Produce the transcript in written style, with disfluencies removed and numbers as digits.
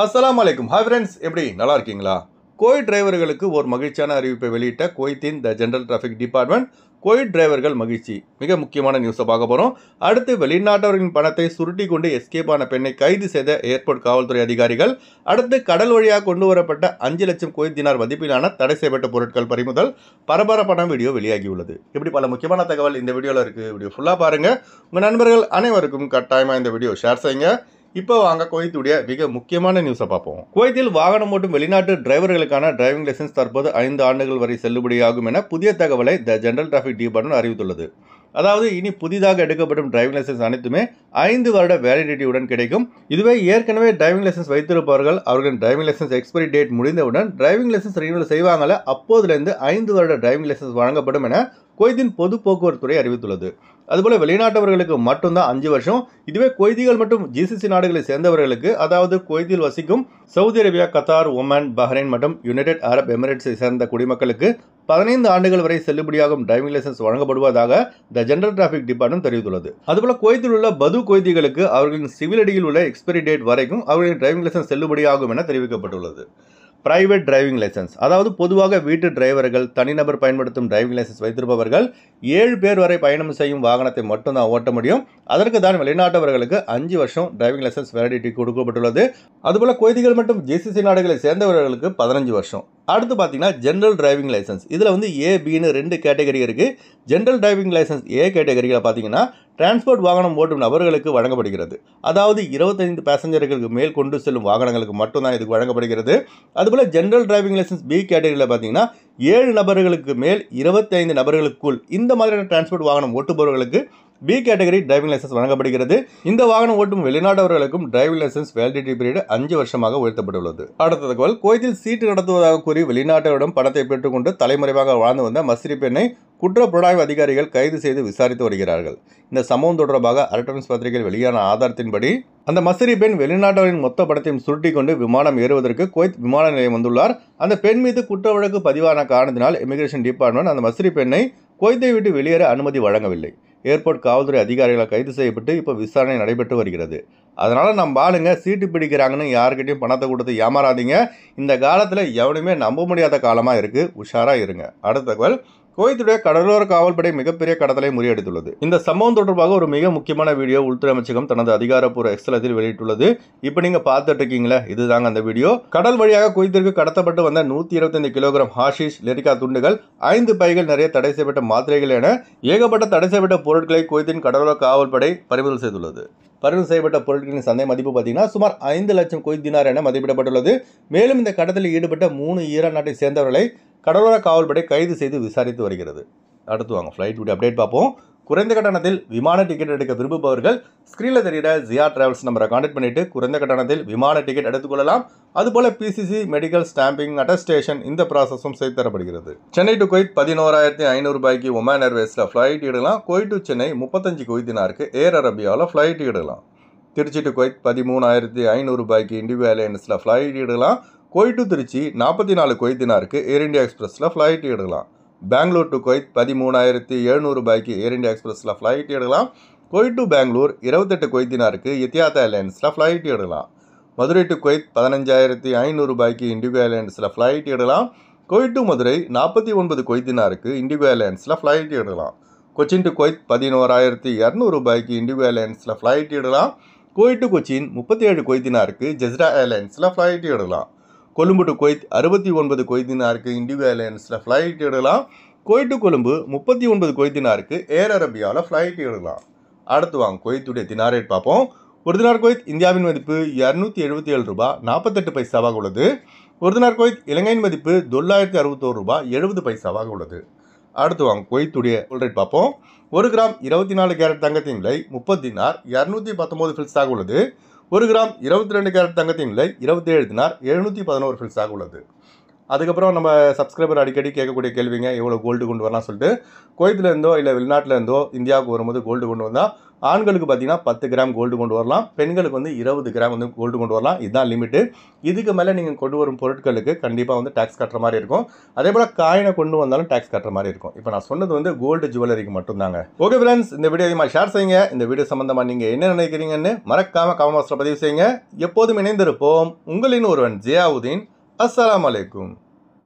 அஸ்ஸலாமு அலைக்கும். Hi friends, எப்படி நல்லா இருக்கீங்களா? கோவிட் டிரைவர்களுக்கு ஒரு மகிழ்ச்சியான அறிவிப்பை வெளியிட்ட குவைத்தின் the general traffic department. Covid டிரைவர்கள் மகிழ்ச்சி. மிக முக்கியமான நியூஸை பார்க்க போகிறோம். அடுத்து வெளிநாட்டவர்களின் பணத்தை சுருட்டி கொண்டு எஸ்கேப் ஆன பெண்ணை கைது செய்த ஏர்போர்ட் காவல்துறை அதிகாரிகள். அடுத்து கடல் வழியாக கொண்டு வரப்பட்ட 5 லட்சம் குவைத் தினார் மதிப்பிலான தடை செய்யப்பட்ட பொருட்கள் பறிமுதல். பரபரப்பான வீடியோ வெளியாகியுள்ளது. இப்படி பல முக்கியமான தகவல் இந்த வீடியோவில் இருக்குது. வீடியோ ஃபுல்லாக பாருங்கள். உங்கள் நண்பர்கள் அனைவருக்கும் கட்டாயமாக இந்த வீடியோ ஷேர் செய்யுங்க. இப்போ வாங்க குவைத்துடைய மிக முக்கியமான நியூஸை பார்ப்போம். குவைத்தில் வாகனம் ஓட்டும் வெளிநாட்டு டிரைவர்களுக்கான டிரைவிங் லைசன்ஸ் தற்போது 5 ஆண்டுகள் வரை செல்லுபடியாகும் என புதிய தகவலை த ஜெனரல் டிராஃபிக் டிபார்ட்மெண்ட் அறிவித்துள்ளது. அதாவது இனி புதிதாக எடுக்கப்படும் டிரைவிங் லைசன்ஸ் அனைத்துமே 5 வருட வேலிடிட்டியுடன் கிடைக்கும். இதுவே ஏற்கனவே டிரைவிங் லைசன்ஸ் வைத்திருப்பவர்கள் அவர்களின் டிரைவிங் லைசன்ஸ் எக்ஸ்பைரி டேட் முடிந்தவுடன் டிரைவிங் லைசன்ஸ் ரினியூவல் செய்வாங்கல்ல, அப்போதிலிருந்து 5 வருட டிரைவிங் லைசன்ஸ் வழங்கப்படும் என குவைத்தின் பொது போக்குவரத்துறை அறிவித்துள்ளது. அதுபோல வெளிநாட்டவர்களுக்கு மட்டும்தான் 5 வருஷம். இதுவே குவைத்திகள் மற்றும் ஜிசிசி நாடுகளை சேர்ந்தவர்களுக்கு, அதாவது குவைத்தில் வசிக்கும் Saudi Arabia, Qatar, Oman, Bahrain மற்றும் யுனைடெட் அரப் எமிரேட்ஸை சேர்ந்த குடிமக்களுக்கு 15 ஆண்டுகள் வரை செல்லுபடியாகும் டிரைவிங் லைசன்ஸ் வழங்கப்படுவதாக த ஜெனரல் டிராஃபிக் டிபார்ட்மெண்ட் தெரிவித்துள்ளது. அதுபோல குவைத்தில் உள்ள பது குவைத்திகளுக்கு அவர்களின் சிவில் அடியில் உள்ள எக்ஸ்பைரி டேட் வரைக்கும் அவர்களின் டிரைவிங் லைசன்ஸ் செல்லுபடியாகும் என தெரிவிக்கப்பட்டுள்ளது. பிரைவேட் டிரைவிங் லைசன்ஸ், அதாவது பொதுவாக வீட்டு டிரைவர்கள், தனிநபர் பயன்படுத்தும் டிரைவிங் லைசன்ஸ் வைத்திருப்பவர்கள் 7 பேர் வரை பயணம் செய்யும் வாகனத்தை மட்டும்தான் ஓட்ட முடியும். அதற்கு தான் வெளிநாட்டவர்களுக்கு 5 வருஷம் டிரைவிங் லைசன்ஸ் வேலிடிட்டி கொடுக்கப்பட்டுள்ளது. அதுபோல குவைத்திகள் மற்றும் ஜிசிசி நாடுகளை சேர்ந்தவர்களுக்கு 15 வருஷம். அடுத்து பார்த்தீங்கன்னா ஜென்ரல் டிரைவிங் லைசன்ஸ். இதில் வந்து ஏபின்னு 2 கேட்டகரி இருக்குது. ஜென்ரல் டிரைவிங் லைசன்ஸ் ஏ கேட்டகரியில் பார்த்தீங்கன்னா டிரான்ஸ்போர்ட் வாகனம் ஓட்டும் நபர்களுக்கு வழங்கப்படுகிறது. அதாவது 25 பேசஞ்சர்களுக்கு மேல் கொண்டு செல்லும் வாகனங்களுக்கு மட்டும்தான் இதுக்கு வழங்கப்படுகிறது. அதுபோல் ஜென்ரல் டிரைவிங் லைசன்ஸ் பி கேட்டகரியில் பார்த்தீங்கன்னா 7 நபர்களுக்கு மேல் 25 நபர்களுக்குள் இந்த மாதிரியான டிரான்ஸ்போர்ட் வாகனம் ஓட்டுபவர்களுக்கு பி கேட்டகரி டிரைவிங் லைசன்ஸ் வழங்கப்படுகிறது. இந்த வாகனம் ஓட்டும் வெளிநாட்டவர்களுக்கும் டிரைவிங் லைசன்ஸ் வேலிடிட்டி பீரியட் 5 வருஷமாக உயர்த்தப்பட்டுள்ளது. அடுத்த தகவல், குவைத்தில் சீட்டு நடத்துவதாக கூறி வெளிநாட்டவரிடம் பணத்தை பெற்றுக்கொண்டு தலைமறைவாக வாழ்ந்து வந்த மஸ்ரி பெண்ணை குற்றப்புலனாய்வு அதிகாரிகள் கைது செய்து விசாரித்து வருகிறார்கள். இந்த சம்பவம் தொடர்பாக அரட்டன்ஸ் பத்திரிகையில் வெளியான ஆதாரத்தின்படி அந்த மஸ்ரி பெண் வெளிநாட்டவரின் மொத்த பணத்தையும் சுருட்டி கொண்டு விமானம் ஏறுவதற்கு குவைத் விமான நிலையம் வந்துள்ளார். அந்த பெண் மீது குற்ற வழக்கு பதிவான காரணத்தினால் இமிகிரேஷன் டிபார்ட்மெண்ட் அந்த மஸ்ரி பெண்ணை குவைத்தை விட்டு வெளியேற அனுமதி வழங்கவில்லை. ஏர்போர்ட் காவல்துறை அதிகாரிகளால் கைது செய்யப்பட்டு இப்போ விசாரணை நடைபெற்று வருகிறது. அதனால் நம்ம ஆளுங்க சீட்டு பிடிக்கிறாங்கன்னு யாருக்கிட்டையும் பணத்தை கொடுத்து ஏமாறாதீங்க. இந்த காலத்தில் எவனுமே நம்ப முடியாத காலமாக இருக்குது. உஷாராக இருங்க. அடுத்த தகவல், குவைத்துடைய கடலோர காவல்படை மிகப்பெரிய கடத்தலை முறியடித்துள்ளது. இந்த சம்பவம் தொடர்பாக ஒரு மிக முக்கியமான வீடியோ உள்துறை அமைச்சகம் தனது அதிகாரப்பூர்வ எக்ஸ்தலத்தில் வெளியிட்டுள்ளது. இப்போ நீங்க பார்த்துட்டு இருக்கீங்களா, இதுதாங்க அந்த வீடியோ. கடல் வழியாக குவைத்திற்கு கடத்தப்பட்டு வந்த 125 கிலோகிராம் ஹாஷிஷ், லெரிகா துண்டுகள், 5 பைகள் நிறைய தடை செய்யப்பட்ட மாத்திரைகள் என ஏகப்பட்ட தடை செய்யப்பட்ட பொருட்களை குவைத்தின் கடலோர காவல்படை பறிமுதல் செய்துள்ளது. பறிமுதல் செய்யப்பட்ட பொருட்களின் சந்தை மதிப்பு பார்த்தீங்கன்னா சுமார் 5 லட்சம் குவைத் தினார் என மதிப்பிடப்பட்டுள்ளது. மேலும் இந்த கடத்தலில் ஈடுபட்ட 3 ஈரான் நாட்டை சேர்ந்தவர்களை கடலோர காவல்படை கைது செய்து விசாரித்து வருகிறது. அடுத்து வாங்க ஃப்ளைட் வீடியோ அப்டேட் பார்ப்போம். குறைந்த கட்டணத்தில் விமான டிக்கெட் எடுக்க விரும்புபவர்கள் ஸ்க்ரீனில் தெரிகிற ஜியா டிராவல்ஸ் நம்பரை கான்டாக்ட் பண்ணிட்டு குறைந்த கட்டணத்தில் விமான டிக்கெட் எடுத்துக்கொள்ளலாம். அதுபோல பிசிசி, மெடிக்கல், ஸ்டாம்பிங், அட்டஸ்டேஷன் இந்த ப்ராசஸும் செய்து தரப்படுகிறது. சென்னை டு குவைத் 11,500 ரூபாய்க்கு ஒமான் ஏர்வேஸில் ஃப்ளைட் எடுக்கலாம். குவைத் டு சென்னை 35 குவைத் தினாருக்கு ஏர் அரேபியாவில் ஃப்ளைட் எடுக்கலாம். திருச்சி டு குவைத் 13,500 ரூபாய்க்கு இண்டிகோ ஏர்லைன்ஸில் ஃப்ளைட் எடுக்கலாம். குவைத் டு திருச்சி 44 குவைத் தினாருக்கு ஏர் இந்தியா எக்ஸ்பிரஸில் ஃப்ளைட் எடுக்கலாம். பெங்களூர் டு குவைத் 13,700 ரூபாய்க்கு ஏர் இந்தியா எக்ஸ்பிரஸில் ஃப்ளைட் எடுக்கலாம். குவைத் டு பெங்களூர் 28 குவைத் தினாருக்கு எத்தியாத் ஏர்லைன்ஸில் ஃப்ளைட் எடுக்கலாம். மதுரை டு குவைத் 15,500 ரூபாய்க்கு இண்டிகோ ஏர்லைன்ஸில் ஃப்ளைட் எடுக்கலாம். குவைத் டு மதுரை 49 குவைத் தினாருக்கு இண்டிகோ ஏர்லைன்ஸில் ஃப்ளைட் எடுக்கலாம். கொச்சின் டு குவைத் 11,200 ரூபாய்க்கு இண்டிகோ ஏர்லைன்ஸில் ஃப்ளைட் எடுக்கலாம். குவைத் டு கொச்சின் 37 குவைத் தினாருக்கு ஜெஸ்ரா ஏர்லைன்ஸில் ஃப்ளைட் எடுக்கலாம். கொழும்பு டு குவைத் 69 குவைத் தினாருக்கு இண்டிகோ ஏர்லைன்ஸில் ஃப்ளைட் எடுக்கலாம். குவைத் டு கொழும்பு 39 குவைத் தினாருக்கு ஏர் அரேபியாவில் ஃப்ளைட் எடுக்கலாம். அடுத்து வாங்க குவைத்துடைய தினார் ரேட் பார்ப்போம். ஒரு தினார் குவைத் இந்தியாவின் மதிப்பு 277 ரூபாய் 48 பைசாவாக உள்ளது. ஒரு தினார் குவைத் இலங்கையின் மதிப்பு $961 ரூபாய் 70 பைசாவாக உள்ளது. அடுத்து வாங்க குவைத்துடைய கோல்ட் ரேட் பார்ப்போம். 1 கிராம் 24 கேரட் தங்கத்தின் விலை 30 தினார் 219 ஃபில்ஸாக உள்ளது. 1 கிராம் 22 கேரட் தங்கத்தின் விலை 27 தினார் 711 ஃபில்ஸாக உள்ளது. அதுக்கப்புறம் நம்ம சப்ஸ்கிரைபர் அடிக்கடி கேட்கக்கூடிய கேள்விங்க எவ்வளோ கோல்டு கொண்டு வரலாம் சொல்லிட்டு. குவைத்தில் இருந்தோ இல்லை வெளிநாட்டில் இருந்தோ இந்தியாவுக்கு வரும்போது கோல்டு கொண்டு வந்தால் ஆண்களுக்கு பார்த்தீங்கன்னா 10 கிராம் கோல்டு கொண்டு வரலாம், பெண்களுக்கு வந்து 20 கிராம் வந்து கோல்டு கொண்டு வரலாம். இதுதான் லிமிட்டு. இதுக்கு மேலே நீங்கள் கொண்டு வரும் பொருட்களுக்கு கண்டிப்பாக வந்து டேக்ஸ் கட்டுற மாதிரி இருக்கும். அதே போல் காயினை கொண்டு வந்தாலும் டேக்ஸ் கட்டுற மாதிரி இருக்கும். இப்போ நான் சொன்னது வந்து கோல்டு ஜுவல்லரிக்கு மட்டும்தாங்க. ஓகே ஃப்ரெண்ட்ஸ், இந்த வீடியோ அதிகமாக ஷேர் செய்யுங்க. இந்த வீடியோ சம்மந்தமாக நீங்கள் என்ன நினைக்கிறீங்கன்னு மறக்காமல் கமெண்ட் பாக்ஸில் பதிவு செய்யுங்க. எப்போதும் இணைந்திருப்போம். உங்களின் ஒருவன் ஜியாவுதீன். அஸ்ஸலாமு அலைக்கும்.